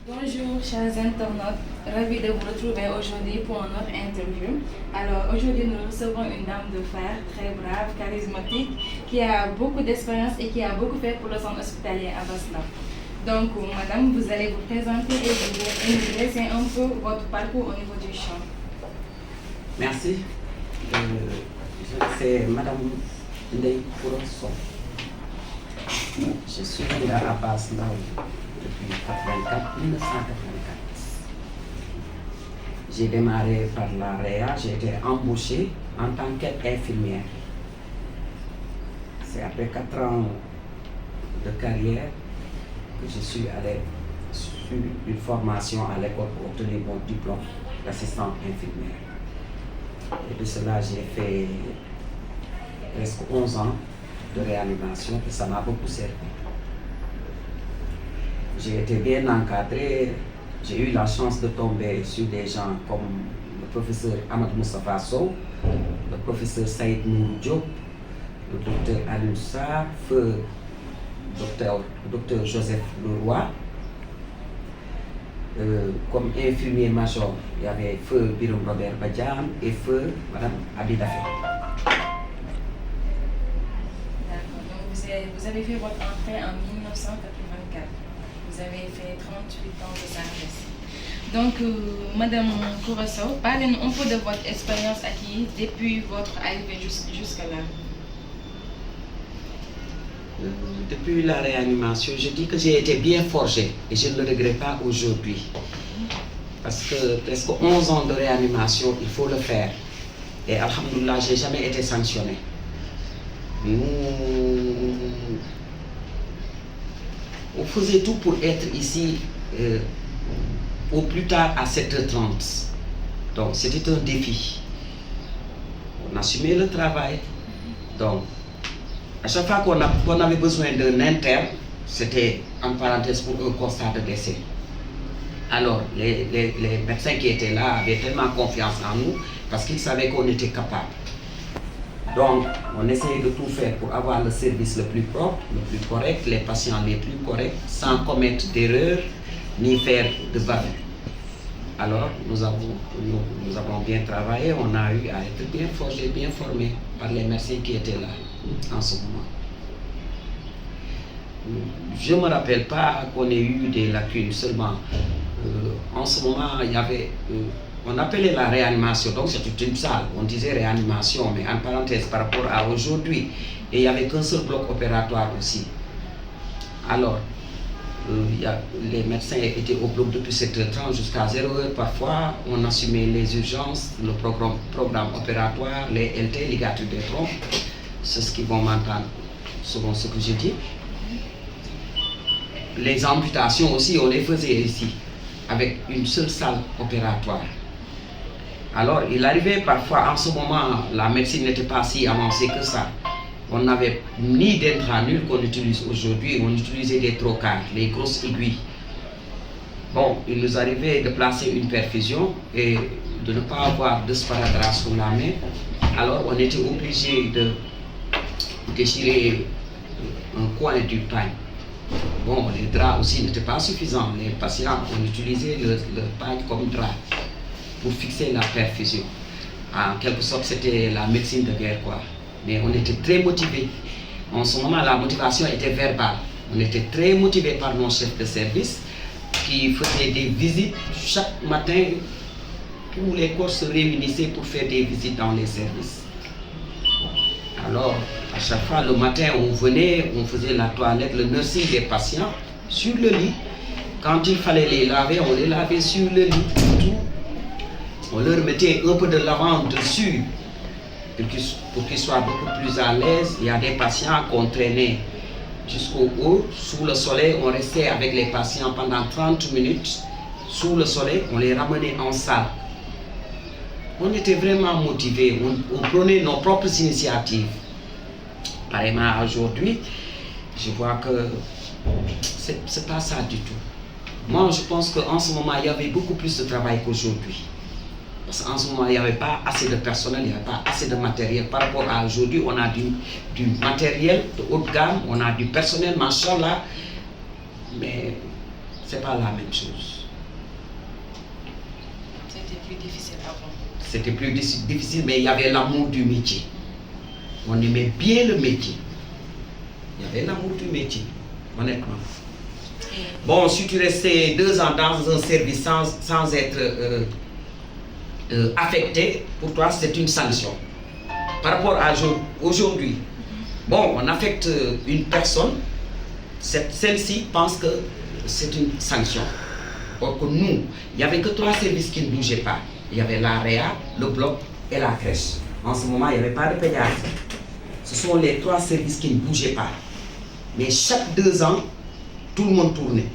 Bonjour chers internautes, ravi de vous retrouver aujourd'hui pour notre interview. Alors aujourd'hui nous recevons une dame de fer très brave, charismatique, qui a beaucoup d'expérience et qui a beaucoup fait pour le centre hospitalier à Basla. Donc madame, vous allez vous présenter et nous dresser un peu votre parcours au niveau du champ. Merci. C'est Madame Ndeye Kourasso. Je suis là à Basla depuis 1984. J'ai démarré par la REA, j'ai été embauchée en tant qu'infirmière. C'est après 4 ans de carrière que je suis allé sur une formation à l'école pour obtenir mon diplôme d'assistant infirmière. Et de cela, j'ai fait presque 11 ans de réanimation et ça m'a beaucoup servi. J'ai été bien encadré, j'ai eu la chance de tomber sur des gens comme le professeur Ahmad Moustapha Sow, le professeur Saïd Nourou Diop, le docteur Alioune Sarr, feu docteur Joseph Leroy. Comme infirmier major, il y avait feu Biram Robert Badian et feu Madame Abidafé. D'accord, donc vous avez fait votre entrée en 1984. Vous avez fait 38 ans de service. Donc, Madame Kourasso, parlez-nous un peu de votre expérience acquise depuis votre arrivée jusque-là. Depuis la réanimation, je dis que j'ai été bien forgé et je ne le regrette pas aujourd'hui. Parce que presque 11 ans de réanimation, il faut le faire. Et alhamdoulilah, je n'ai jamais été sanctionné. On faisait tout pour être ici au plus tard à 7h30. Donc c'était un défi. On assumait le travail. Donc, à chaque fois qu'on avait besoin d'un interne, c'était en parenthèse pour un constat de décès. Alors, les médecins qui étaient là avaient tellement confiance en nous parce qu'ils savaient qu'on était capable. Donc, on essayait de tout faire pour avoir le service le plus propre, le plus correct, les patients les plus corrects, sans commettre d'erreurs ni faire de bavures. Alors, nous avons bien travaillé, on a eu à être bien forgé, bien formé par les médecins qui étaient là en ce moment. Je ne me rappelle pas qu'on ait eu des lacunes seulement. En ce moment, il y avait, on appelait la réanimation, donc c'était une salle, on disait réanimation, mais en parenthèse par rapport à aujourd'hui, et il n'y avait qu'un seul bloc opératoire aussi. Alors, les médecins étaient au bloc depuis 7h30 jusqu'à 0h parfois, on assumait les urgences, le programme opératoire, les LT, ligatures des trompes, c'est ce qu'ils vont m'entendre selon ce que je dis. Les amputations aussi, on les faisait ici, avec une seule salle opératoire. Alors, il arrivait parfois, en ce moment, la médecine n'était pas si avancée que ça. On n'avait ni d'intranul qu'on utilise aujourd'hui, on utilisait des trocars, les grosses aiguilles. Bon, il nous arrivait de placer une perfusion et de ne pas avoir de sparadrap sous la main. Alors, on était obligé de déchirer un coin du pain. Bon, les draps aussi n'étaient pas suffisants. Les patients ont utilisé le pain comme drap pour fixer la perfusion. En quelque sorte, c'était la médecine de guerre, quoi. Mais on était très motivés. En ce moment, la motivation était verbale. On était très motivés par nos chefs de service qui faisaient des visites chaque matin. Tous les corps se réunissaient pour faire des visites dans les services. Alors, à chaque fois, le matin, on venait, on faisait la toilette, le nursing des patients sur le lit. Quand il fallait les laver, on les lavait sur le lit. Tout. On leur mettait un peu de lavande dessus pour qu'ils soient beaucoup plus à l'aise. Il y a des patients qu'on traînait jusqu'au haut, sous le soleil. On restait avec les patients pendant 30 minutes. Sous le soleil, on les ramenait en salle. On était vraiment motivés, on prenait nos propres initiatives. Pareillement aujourd'hui, je vois que c'est pas ça du tout. Moi, je pense qu'en ce moment, il y avait beaucoup plus de travail qu'aujourd'hui. Parce qu'en ce moment, il n'y avait pas assez de personnel, il n'y avait pas assez de matériel. Par rapport à aujourd'hui, on a du matériel de haute gamme, on a du personnel, machallah. Mais c'est pas la même chose. C'était plus difficile avant. C'était plus difficile, mais il y avait l'amour du métier. On aimait bien le métier. Il y avait l'amour du métier, honnêtement. Bon, si tu restais 2 ans dans un service sans être affecté, pour toi, c'est une sanction. Par rapport à aujourd'hui, bon, on affecte une personne, celle-ci pense que c'est une sanction. Or que nous, il n'y avait que 3 services qui ne bougeaient pas. Il y avait la réa, le bloc et la crèche. En ce moment, il n'y avait pas de pédiatre. Ce sont les 3 services qui ne bougeaient pas. Mais chaque 2 ans, tout le monde tournait.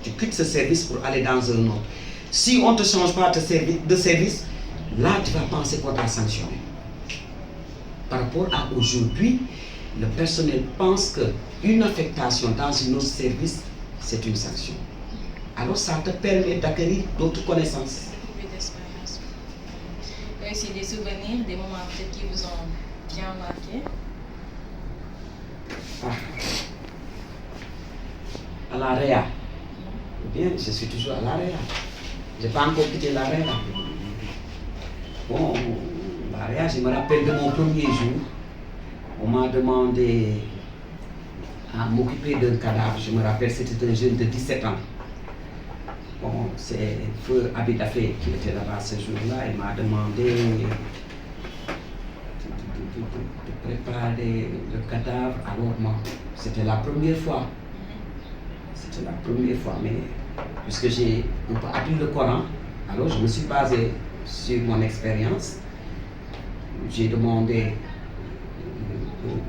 Tu quittes ce service pour aller dans un autre. Si on ne te change pas de service, là, tu vas penser qu'on t'a sanctionné. Par rapport à aujourd'hui, le personnel pense qu'une affectation dans un autre service, c'est une sanction. Alors, ça te permet d'acquérir d'autres connaissances. Plus d'expérience. Il y a aussi des souvenirs, des moments peut-être qui vous ont bien marqué. À la réa. Bien, je suis toujours à la réa. Je n'ai pas encore quitté la réa. Bon, la réa, je me rappelle de mon premier jour. On m'a demandé à m'occuper d'un cadavre. Je me rappelle, c'était un jeune de 17 ans. Bon, c'est Feu Abidafé qui était là-bas ce jour-là. Il m'a demandé de préparer le cadavre. Alors moi, c'était la première fois. C'était la première fois, mais puisque j'ai un peu appris le Coran, alors je me suis basé sur mon expérience. J'ai demandé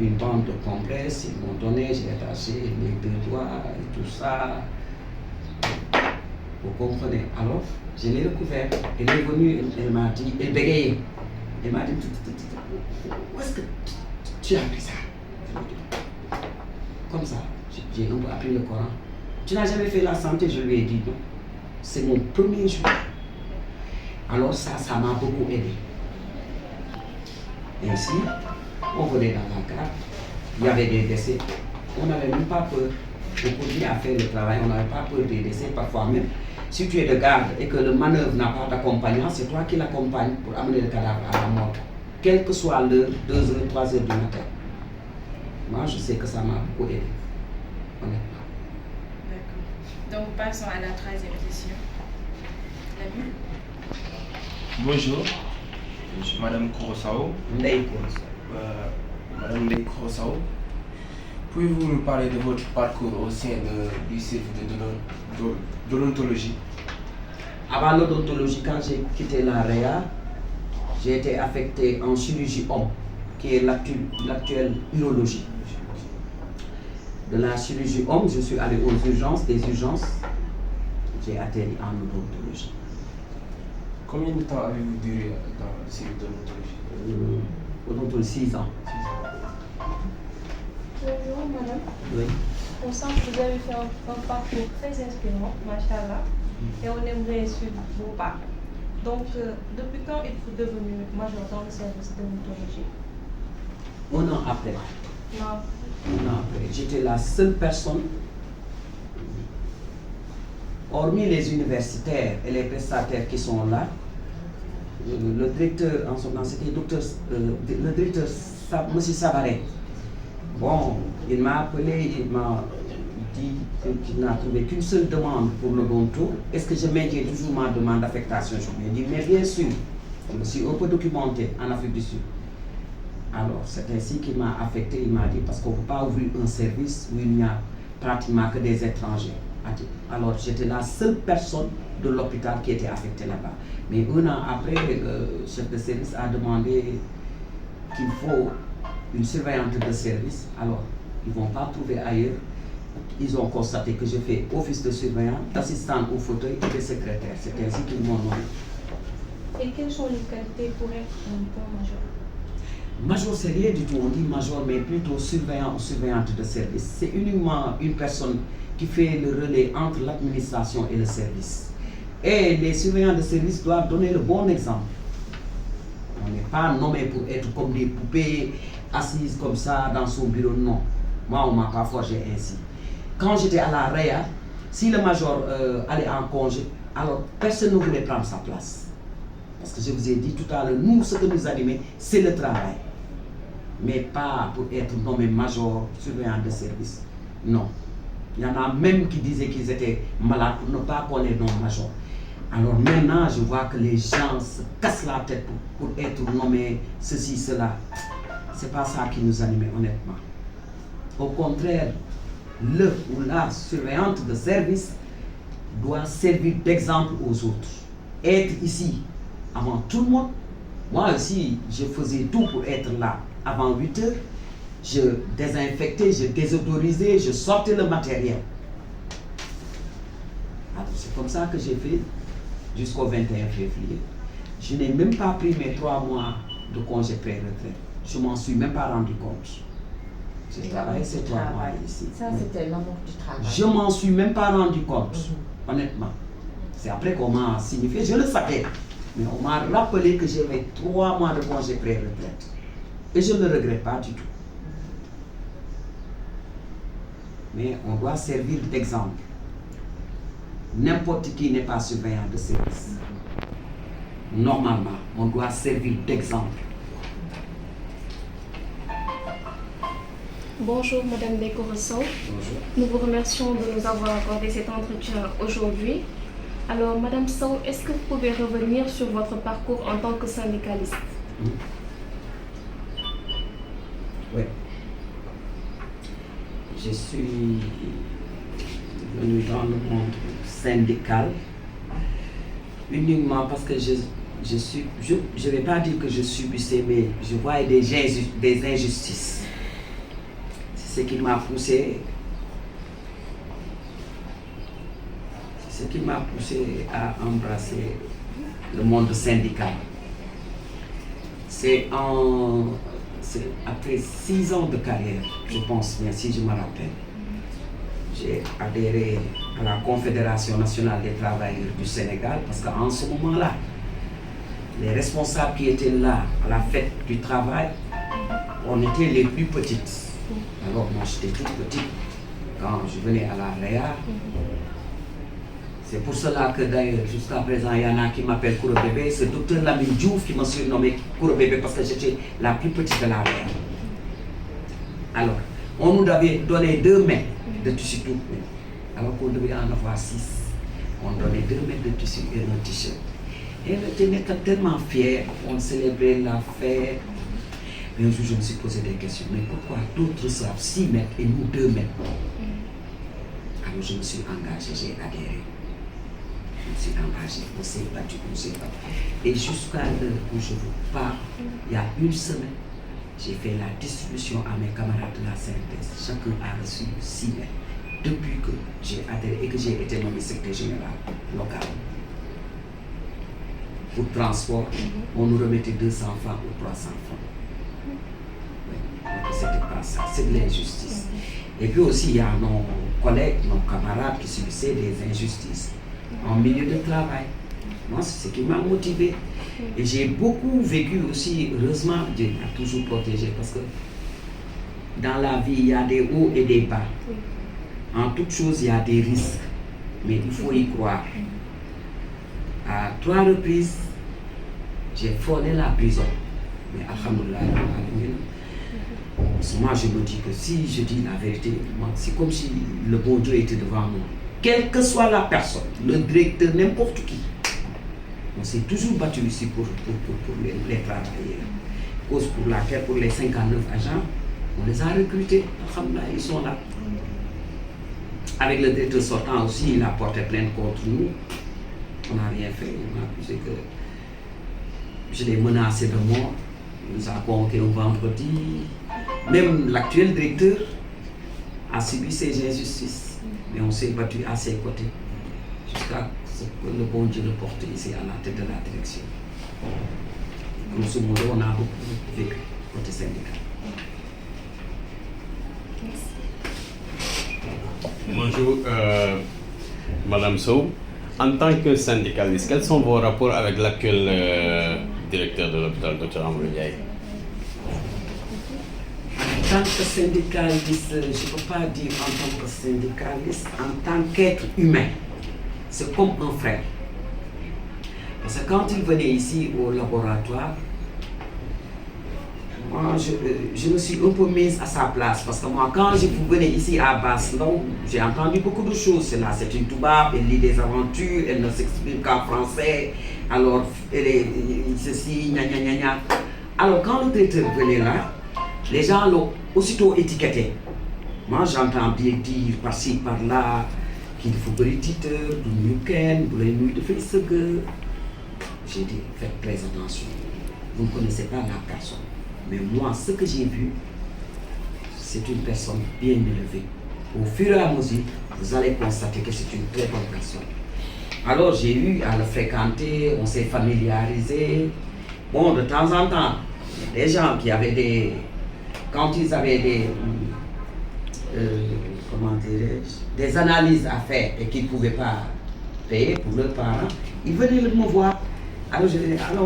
une bande de compresse, ils m'ont donné, j'ai attaché mes 2 doigts et tout ça. Vous comprenez? Alors, je l'ai recouvert. Elle est venue, elle m'a dit, elle bégayait. Elle m'a dit, où est-ce que tu as appris ça? Comme ça, j'ai un peu appris le Coran. Tu n'as jamais fait la santé? Je lui ai dit non. C'est mon premier jour. Alors ça m'a beaucoup aidé. Ainsi, on venait dans la carte, il y avait des décès. On n'avait même pas peur. On continuait à faire le travail, on n'avait pas peur des décès. Parfois même, si tu es de garde et que le manœuvre n'a pas d'accompagnant, c'est toi qui l'accompagne pour amener le cadavre à la mort. Quelle que soit l'heure, 2 heures, 3 heures du matin. Moi, je sais que ça m'a beaucoup aidé. Honnêtement. Donc, passons à la 3e question. L'ami? Bonjour, je suis Madame Kurosao. Madame Ndeye Kurosao, pouvez-vous nous parler de votre parcours au sein du service d'odontologie? Avant l'odontologie, quand j'ai quitté la REA, j'ai été affecté en chirurgie homme, qui est l'actuelle urologie. De la chirurgie homme, je suis allé aux urgences, des urgences, j'ai atterri en odontologie. Combien de temps avez-vous duré dans le service d'odontologie? Odontologie, 6 ans. Bonjour madame. Oui. On sent que vous avez fait un parcours très inspirant, machallah, et on aimerait suivre vos pas. Donc, depuis quand êtes-vous devenu major dans le service d'odontologie? 1 an après. Non. 1 an après. J'étais la seule personne, hormis les universitaires et les prestataires qui sont là, le directeur, en son temps, c'était le directeur, M. Savaret. Bon, il m'a appelé, il m'a dit qu'il n'a trouvé qu'une seule demande pour le l'odonto. Est-ce que je maintiens toujours ma demande d'affectation? Je lui ai dit, mais bien sûr, je me suis un peu documenté en Afrique du Sud. Alors, c'est ainsi qu'il m'a affecté, il m'a dit, parce qu'on ne peut pas ouvrir un service où il n'y a pratiquement que des étrangers. Alors, j'étais la seule personne de l'hôpital qui était affectée là-bas. Mais 1 an après, le chef de service a demandé qu'il faut une surveillante de service. Alors, ils ne vont pas trouver ailleurs. Ils ont constaté que j'ai fait office de surveillant, d'assistant au fauteuil et de secrétaire. C'est ainsi qu'ils m'ont nommé. Et quelles sont les qualités pour être un bon major? Major, c'est rien du tout. On dit major, mais plutôt surveillant ou surveillante de service. C'est uniquement une personne qui fait le relais entre l'administration et le service. Et les surveillants de service doivent donner le bon exemple. On n'est pas nommé pour être comme des poupées assises comme ça dans son bureau, non. Moi, on ne m'a pas forgé ainsi. Quand j'étais à la REA, Si le major allait en congé, alors personne ne voulait prendre sa place. Parce que je vous ai dit tout à l'heure, nous, ce que nous animons, c'est le travail. Mais pas pour être nommé major, surveillant de service. Non. Il y en a même qui disaient qu'ils étaient malades pour ne pas qu'on les nomme major. Alors maintenant, je vois que les gens se cassent la tête pour être nommés ceci, cela. C'est pas ça qui nous anime, honnêtement. Au contraire, le ou la surveillante de service doit servir d'exemple aux autres. Être ici avant tout le monde. Moi aussi, je faisais tout pour être là avant 8 heures. Je désinfectais, je désodorisais, je sortais le matériel. Alors c'est comme ça que j'ai fait jusqu'au 21 février. Je n'ai même pas pris mes 3 mois de congé pré-retraite. Je ne m'en suis même pas rendu compte. J'ai travaillé ces 3 mois ici. Ça, c'était l'amour du travail. Je ne m'en suis même pas rendu compte, honnêtement. C'est après qu'on m'a signifié, je le savais. Mais on m'a rappelé que j'avais 3 mois de congé pré-retraite. Et je ne le regrette pas du tout. Mais on doit servir d'exemple. N'importe qui n'est pas surveillant de service. Normalement, on doit servir d'exemple. Bonjour Madame Dekoroso. Bonjour. Nous vous remercions de nous avoir accordé cet entretien aujourd'hui. Alors Madame Sow, est-ce que vous pouvez revenir sur votre parcours en tant que syndicaliste? Oui. Je suis venu dans le monde syndical uniquement parce que je vais pas dire que je subissais, mais je voyais des injustices. C'est ce qui m'a poussé à embrasser le monde syndical. C'est après 6 ans de carrière, je pense bien, si je me rappelle, j'ai adhéré à la Confédération nationale des travailleurs du Sénégal parce qu'en ce moment-là, les responsables qui étaient là à la fête du travail, on était les plus petites. Alors moi j'étais toute petite quand je venais à la REA. C'est pour cela que d'ailleurs jusqu'à présent il y en a qui m'appellent Kouro Bébé. C'est docteur Lamine Diouf qui m'a surnommé Kouro Bébé parce que j'étais la plus petite de la REA. Alors, on nous avait donné 2 mètres de tissu tout, alors qu'on devait en avoir 6. On donnait 2 mètres de tissu et un t-shirt. Et on était tellement fiers, on célébrait la fête. Mais un jour, je me suis posé des questions. Mais pourquoi d'autres savent 6 mètres et nous 2 mètres? Alors je me suis engagé, j'ai adhéré. Je me suis engagé, on s'est battu. Et jusqu'à l'heure où je vous parle, il y a 1 semaine, j'ai fait la distribution à mes camarades de la CNTS. Chacun a reçu 6 mètres. Depuis que j'ai adhéré et que j'ai été nommé secrétaire général local. Pour transport, on nous remettait 200 francs ou 300 francs. Donc c'était pas ça, c'est de l'injustice. Et puis aussi, il y a nos collègues, nos camarades qui subissaient des injustices en milieu de travail. Moi, c'est ce qui m'a motivé. Et j'ai beaucoup vécu aussi, heureusement, Dieu m'a toujours protégé parce que dans la vie, il y a des hauts et des bas. En toute chose, il y a des risques, mais il faut y croire. À 3 reprises, j'ai frôlé la prison. Mais alhamdoulilah, moi je me dis que si je dis la vérité, c'est comme si le bon Dieu était devant moi. Quelle que soit la personne, le directeur, n'importe qui. On s'est toujours battu ici pour les travailleurs. Cause pour laquelle, pour les 59 agents, on les a recrutés. Alhamdoulilah, ils sont là. Avec le directeur sortant aussi, il a porté plainte contre nous. On n'a rien fait. On a accusé que je l'ai menacé de mort. Il nous a convoqué un vendredi. Même l'actuel directeur a subi ces injustices. Mais on s'est battu à ses côtés. Jusqu'à ce que le bon Dieu le porte ici à la tête de la direction. Grosso modo, on a beaucoup vécu côté syndical. Bonjour, Madame Sow. En tant que syndicaliste, quels sont vos rapports avec l'actuel directeur de l'hôpital, Dr Amadou Ndiaye? tant que syndicaliste, je ne peux pas dire en tant que syndicaliste, en tant qu'être humain. C'est comme un frère. Parce que quand il venait ici au laboratoire, moi, je me suis un peu mise à sa place. Parce que moi, quand je venais ici à Basselon, j'ai entendu beaucoup de choses. C'est une Toubab, elle lit des aventures, elle ne s'exprime qu'en français. Alors, elle est ceci, gna gna gna gna. Alors, quand le traiteur venait là, les gens l'ont aussitôt étiqueté. Moi, j'entends bien dire par-ci, par-là, qu'il faut que les titres, du week-end, pour les nuits de Facebook. J'ai dit, faites très attention. Vous ne connaissez pas la personne. Mais moi, ce que j'ai vu, c'est une personne bien élevée. Au fur et à mesure, vous allez constater que c'est une très bonne personne. Alors, j'ai eu à le fréquenter, on s'est familiarisé. Bon, de temps en temps, les gens qui avaient des... Quand ils avaient des... comment dirais-je, des analyses à faire et qu'ils ne pouvaient pas payer pour leurs parents, ils venaient me voir. Alors je disais, alors